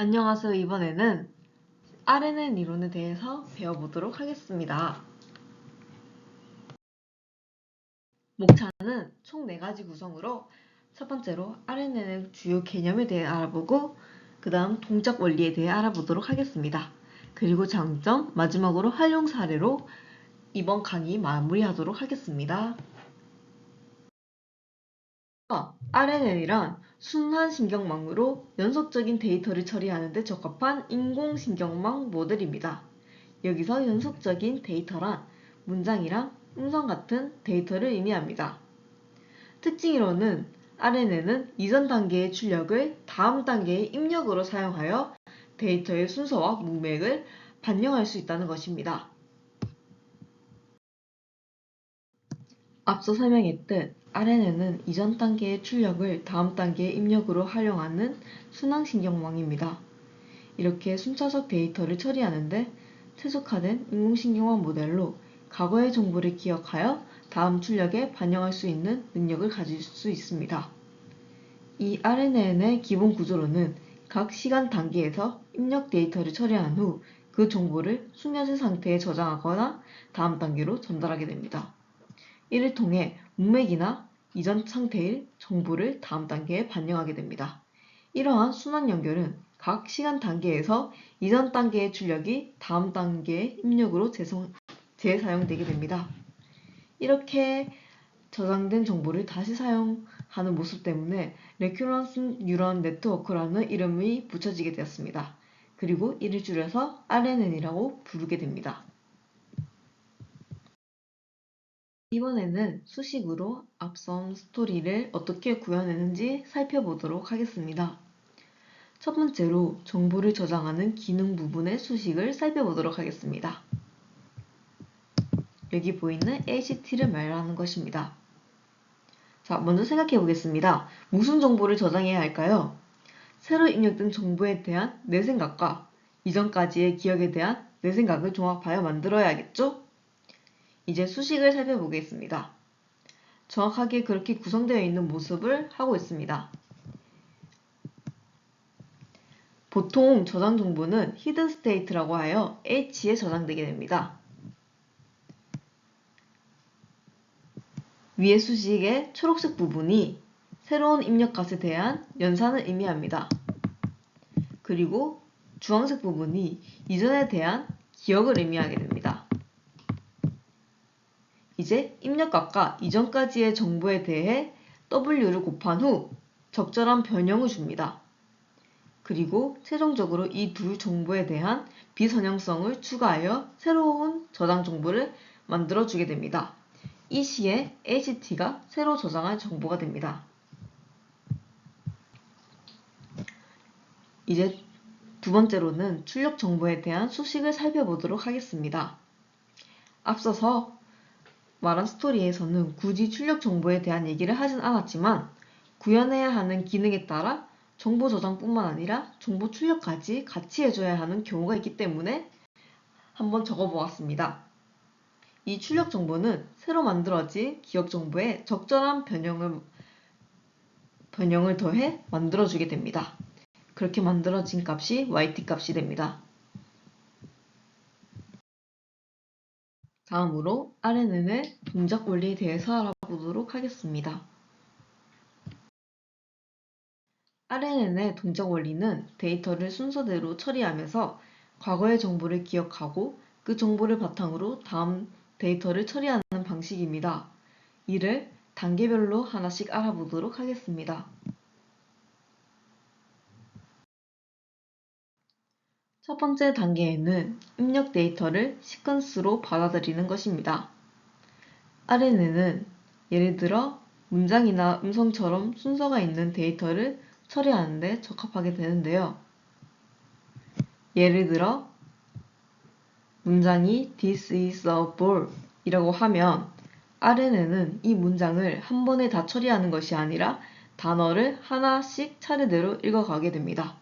안녕하세요. 이번에는 RNN 이론에 대해서 배워보도록 하겠습니다. 목차는 총 4가지 구성으로 첫 번째로 RNN의 주요 개념에 대해 알아보고 그 다음 동작 원리에 대해 알아보도록 하겠습니다. 그리고 장점, 마지막으로 활용 사례로 이번 강의 마무리하도록 하겠습니다. RNN이란 순환신경망으로 연속적인 데이터를 처리하는 데 적합한 인공신경망 모델입니다. 여기서 연속적인 데이터란 문장이랑 음성 같은 데이터를 의미합니다. 특징으로는 RNN은 이전 단계의 출력을 다음 단계의 입력으로 사용하여 데이터의 순서와 문맥을 반영할 수 있다는 것입니다. 앞서 설명했듯 RNN은 이전 단계의 출력을 다음 단계의 입력으로 활용하는 순환신경망입니다. 이렇게 순차적 데이터를 처리하는데 최적화된 인공신경망 모델로 과거의 정보를 기억하여 다음 출력에 반영할 수 있는 능력을 가질 수 있습니다. 이 RNN의 기본 구조로는 각 시간 단계에서 입력 데이터를 처리한 후 그 정보를 수면제 상태에 저장하거나 다음 단계로 전달하게 됩니다. 이를 통해 문맥이나 이전 상태의 정보를 다음 단계에 반영하게 됩니다. 이러한 순환 연결은 각 시간 단계에서 이전 단계의 출력이 다음 단계의 입력으로 재사용되게 됩니다. 이렇게 저장된 정보를 다시 사용하는 모습 때문에 레큐런스 뉴런 네트워크라는 이름이 붙여지게 되었습니다. 그리고 이를 줄여서 RNN이라고 부르게 됩니다. 이번에는 수식으로 앞선 스토리를 어떻게 구현했는지 살펴보도록 하겠습니다. 첫 번째로 정보를 저장하는 기능 부분의 수식을 살펴보도록 하겠습니다. 여기 보이는 ACT를 말하는 것입니다. 자, 먼저 생각해 보겠습니다. 무슨 정보를 저장해야 할까요? 새로 입력된 정보에 대한 내 생각과 이전까지의 기억에 대한 내 생각을 종합하여 만들어야겠죠? 이제 수식을 살펴보겠습니다. 정확하게 그렇게 구성되어 있는 모습을 하고 있습니다. 보통 저장 정보는 히든 스테이트라고 하여 H에 저장되게 됩니다. 위의 수식의 초록색 부분이 새로운 입력값에 대한 연산을 의미합니다. 그리고 주황색 부분이 이전에 대한 기억을 의미하게 됩니다. 이제 입력값과 이전까지의 정보에 대해 W를 곱한 후 적절한 변형을 줍니다. 그리고 최종적으로 이 두 정보에 대한 비선형성을 추가하여 새로운 저장 정보를 만들어주게 됩니다. 이 시에 HT가 새로 저장할 정보가 됩니다. 이제 두 번째로는 출력 정보에 대한 수식을 살펴보도록 하겠습니다. 앞서서 말한 스토리에서는 굳이 출력 정보에 대한 얘기를 하진 않았지만 구현해야 하는 기능에 따라 정보 저장뿐만 아니라 정보 출력까지 같이 해줘야 하는 경우가 있기 때문에 한번 적어보았습니다. 이 출력 정보는 새로 만들어진 기억 정보에 적절한 변형을 더해 만들어주게 됩니다. 그렇게 만들어진 값이 YT 값이 됩니다. 다음으로 RNN의 동작 원리에 대해서 알아보도록 하겠습니다. RNN의 동작 원리는 데이터를 순서대로 처리하면서 과거의 정보를 기억하고 그 정보를 바탕으로 다음 데이터를 처리하는 방식입니다. 이를 단계별로 하나씩 알아보도록 하겠습니다. 첫 번째 단계에는 입력 데이터를 시퀀스로 받아들이는 것입니다. RNN은 예를 들어 문장이나 음성처럼 순서가 있는 데이터를 처리하는 데 적합하게 되는데요. 예를 들어 문장이 This is a ball 이라고 하면 RNN은 이 문장을 한 번에 다 처리하는 것이 아니라 단어를 하나씩 차례대로 읽어가게 됩니다.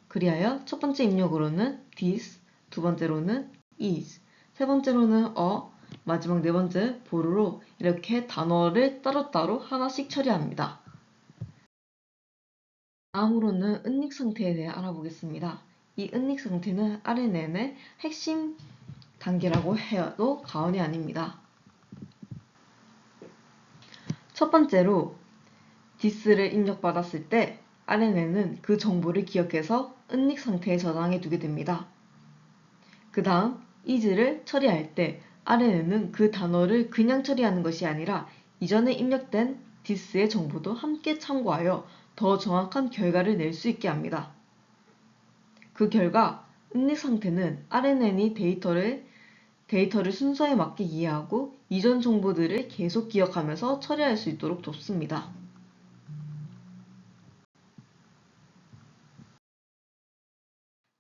그리하여 첫 번째 입력으로는 this, 두 번째로는 is, 세 번째로는 a, 마지막 네 번째 ball로 이렇게 단어를 따로따로 하나씩 처리합니다. 다음으로는 은닉 상태에 대해 알아보겠습니다. 이 은닉 상태는 RNN의 핵심 단계라고 해도 과언이 아닙니다. 첫 번째로 디스를 입력받았을 때 RNN은 그 정보를 기억해서 은닉 상태에 저장해 두게 됩니다. 그 다음 is를 처리할 때 RNN은 그 단어를 그냥 처리하는 것이 아니라 이전에 입력된 dis의 정보도 함께 참고하여 더 정확한 결과를 낼 수 있게 합니다. 그 결과 은닉 상태는 RNN이 데이터를 순서에 맞게 이해하고 이전 정보들을 계속 기억하면서 처리할 수 있도록 돕습니다.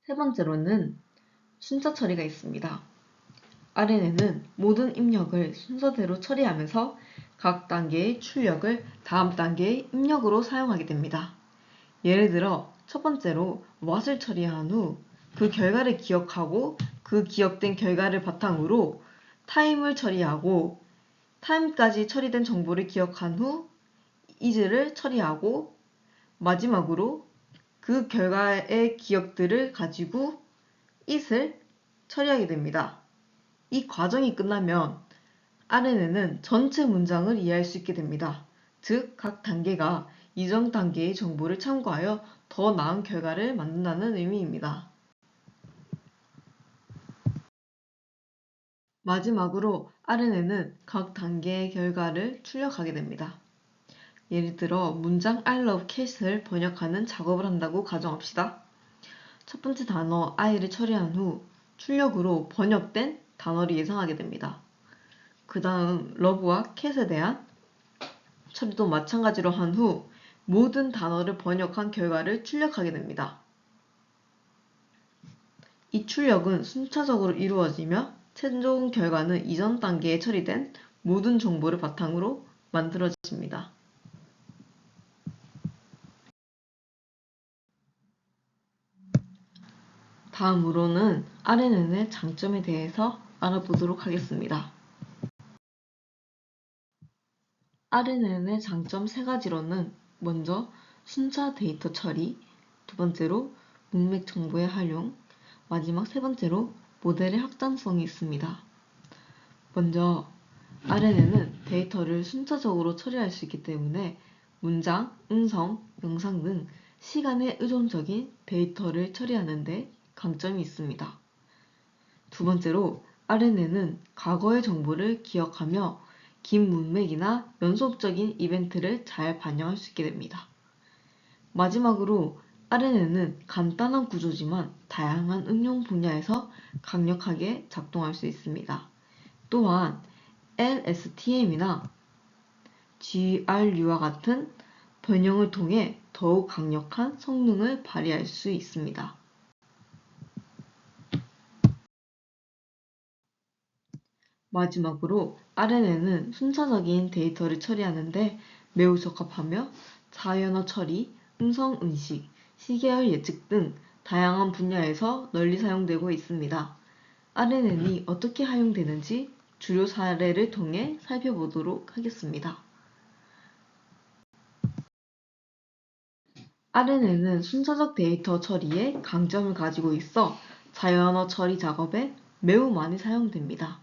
세 번째로는 순차 처리가 있습니다. RNN은 모든 입력을 순서대로 처리하면서 각 단계의 출력을 다음 단계의 입력으로 사용하게 됩니다. 예를 들어 첫 번째로 what을 처리한 후 그 결과를 기억하고 그 기억된 결과를 바탕으로 time을 처리하고 time까지 처리된 정보를 기억한 후 is를 처리하고 마지막으로 그 결과의 기억들을 가지고 it을 처리하게 됩니다. 이 과정이 끝나면 RNN은 전체 문장을 이해할 수 있게 됩니다. 즉, 각 단계가 이전 단계의 정보를 참고하여 더 나은 결과를 만든다는 의미입니다. 마지막으로 RNN은 각 단계의 결과를 출력하게 됩니다. 예를 들어 문장 I love cat을 번역하는 작업을 한다고 가정합시다. 첫 번째 단어 I를 처리한 후 출력으로 번역된 단어를 예상하게 됩니다. 그 다음 love와 cat에 대한 처리도 마찬가지로 한 후 모든 단어를 번역한 결과를 출력하게 됩니다. 이 출력은 순차적으로 이루어지며 최종 결과는 이전 단계에 처리된 모든 정보를 바탕으로 만들어집니다. 다음으로는 RNN의 장점에 대해서 알아보도록 하겠습니다. RNN의 장점 세 가지로는 먼저 순차 데이터 처리, 두 번째로 문맥 정보의 활용, 마지막 세 번째로 모델의 확장성이 있습니다. 먼저 RNN은 데이터를 순차적으로 처리할 수 있기 때문에 문장, 음성, 영상 등 시간에 의존적인 데이터를 처리하는 데 강점이 있습니다. 두 번째로 RNN은 과거의 정보를 기억하며 긴 문맥이나 연속적인 이벤트를 잘 반영할 수 있게 됩니다. 마지막으로 RNN은 간단한 구조지만 다양한 응용 분야에서 강력하게 작동할 수 있습니다. 또한 LSTM이나 GRU와 같은 변형을 통해 더욱 강력한 성능을 발휘할 수 있습니다. 마지막으로 RNN은 순차적인 데이터를 처리하는데 매우 적합하며 자연어 처리, 음성 인식, 시계열 예측 등 다양한 분야에서 널리 사용되고 있습니다. RNN이 어떻게 활용되는지 주요 사례를 통해 살펴보도록 하겠습니다. RNN은 순차적 데이터 처리에 강점을 가지고 있어 자연어 처리 작업에 매우 많이 사용됩니다.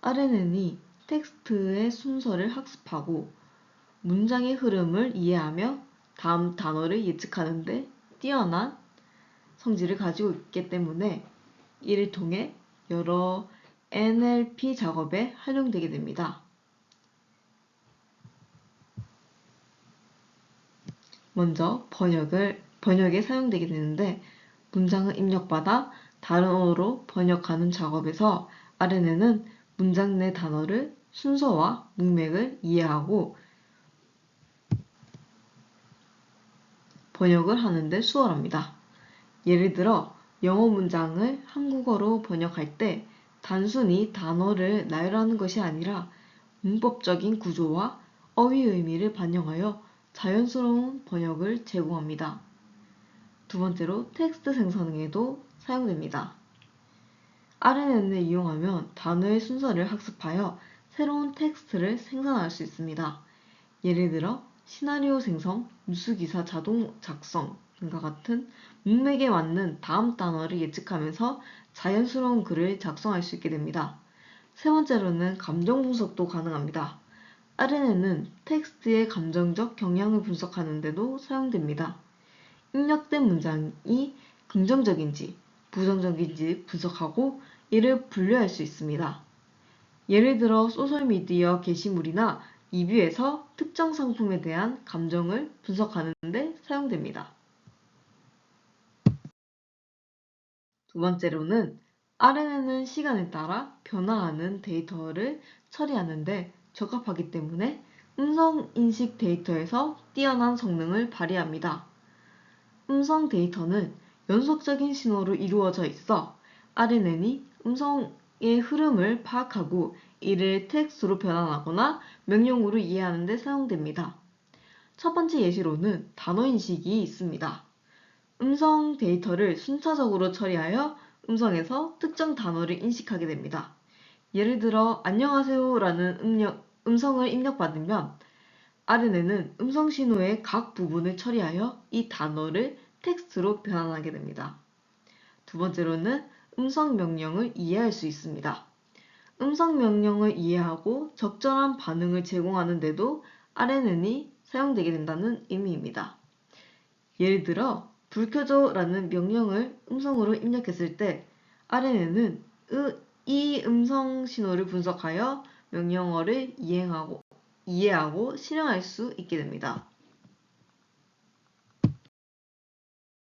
RNN이 텍스트의 순서를 학습하고 문장의 흐름을 이해하며 다음 단어를 예측하는 데 뛰어난 성질을 가지고 있기 때문에 이를 통해 여러 NLP 작업에 활용되게 됩니다. 먼저 번역에 사용되게 되는데 문장을 입력받아 다른 언어로 번역하는 작업에서 RNN은 문장 내 단어를 순서와 문맥을 이해하고 번역을 하는데 수월합니다. 예를 들어 영어 문장을 한국어로 번역할 때 단순히 단어를 나열하는 것이 아니라 문법적인 구조와 어휘 의미를 반영하여 자연스러운 번역을 제공합니다. 두 번째로 텍스트 생성에도 사용됩니다. RNN을 이용하면 단어의 순서를 학습하여 새로운 텍스트를 생성할 수 있습니다. 예를 들어 시나리오 생성, 뉴스기사 자동 작성 등과 같은 문맥에 맞는 다음 단어를 예측하면서 자연스러운 글을 작성할 수 있게 됩니다. 세 번째로는 감정 분석도 가능합니다. RNN은 텍스트의 감정적 경향을 분석하는 데도 사용됩니다. 입력된 문장이 긍정적인지 부정적인지 분석하고 이를 분류할 수 있습니다. 예를 들어 소셜미디어 게시물이나 리뷰에서 특정 상품에 대한 감정을 분석하는 데 사용됩니다. 두 번째로는 RNN은 시간에 따라 변화하는 데이터를 처리하는데 적합하기 때문에 음성 인식 데이터에서 뛰어난 성능을 발휘합니다. 음성 데이터는 연속적인 신호로 이루어져 있어 RNN이 음성의 흐름을 파악하고 이를 텍스트로 변환하거나 명령어로 이해하는 데 사용됩니다. 첫 번째 예시로는 단어 인식이 있습니다. 음성 데이터를 순차적으로 처리하여 음성에서 특정 단어를 인식하게 됩니다. 예를 들어 안녕하세요 라는 음성을 입력받으면 RNN은 음성 신호의 각 부분을 처리하여 이 단어를 텍스트로 변환하게 됩니다. 두 번째로는 음성 명령을 이해할 수 있습니다. 음성 명령을 이해하고 적절한 반응을 제공하는 데도 RNN이 사용되게 된다는 의미입니다. 예를 들어 불 켜줘 라는 명령을 음성으로 입력했을 때 RNN은 이 음성 신호를 분석하여 명령어를 이해하고 실행할 수 있게 됩니다.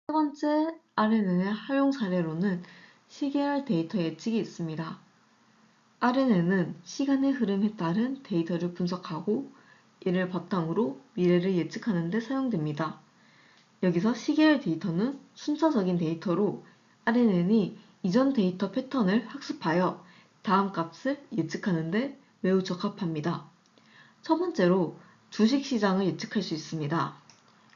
세 번째 RNN의 활용 사례로는 시계열 데이터 예측이 있습니다. RNN은 시간의 흐름에 따른 데이터를 분석하고 이를 바탕으로 미래를 예측하는 데 사용됩니다. 여기서 시계열 데이터는 순차적인 데이터로 RNN이 이전 데이터 패턴을 학습하여 다음 값을 예측하는 데 매우 적합합니다. 첫 번째로 주식시장을 예측할 수 있습니다.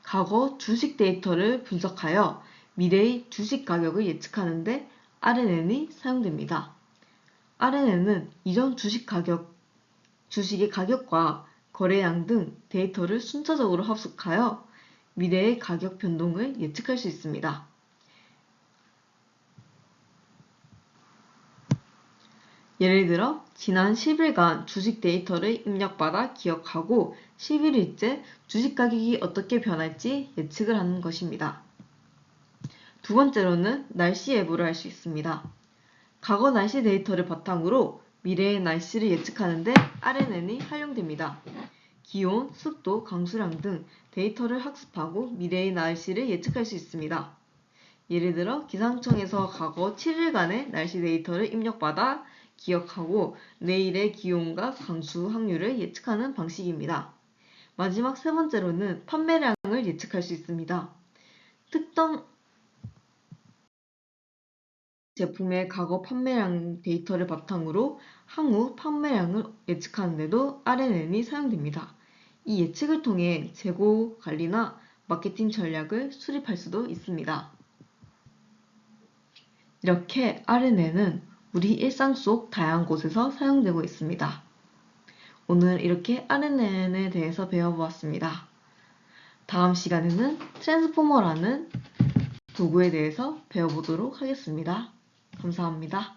과거 주식 데이터를 분석하여 미래의 주식 가격을 예측하는 데 RNN이 사용됩니다. RNN은 이전 주식의 가격과 거래량 등 데이터를 순차적으로 합숙하여 미래의 가격 변동을 예측할 수 있습니다. 예를 들어 지난 10일간 주식 데이터를 입력받아 기억하고 11일째 주식 가격이 어떻게 변할지 예측을 하는 것입니다. 두 번째로는 날씨 예보를 할 수 있습니다. 과거 날씨 데이터를 바탕으로 미래의 날씨를 예측하는 데 RNN이 활용됩니다. 기온, 습도, 강수량 등 데이터를 학습하고 미래의 날씨를 예측할 수 있습니다. 예를 들어 기상청에서 과거 7일간의 날씨 데이터를 입력받아 기억하고 내일의 기온과 강수 확률을 예측하는 방식입니다. 마지막 세 번째로는 판매량을 예측할 수 있습니다. 특정 제품의 과거 판매량 데이터를 바탕으로 향후 판매량을 예측하는 데도 RNN이 사용됩니다. 이 예측을 통해 재고 관리나 마케팅 전략을 수립할 수도 있습니다. 이렇게 RNN은 우리 일상 속 다양한 곳에서 사용되고 있습니다. 오늘 이렇게 RNN에 대해서 배워보았습니다. 다음 시간에는 트랜스포머라는 도구에 대해서 배워보도록 하겠습니다. 감사합니다.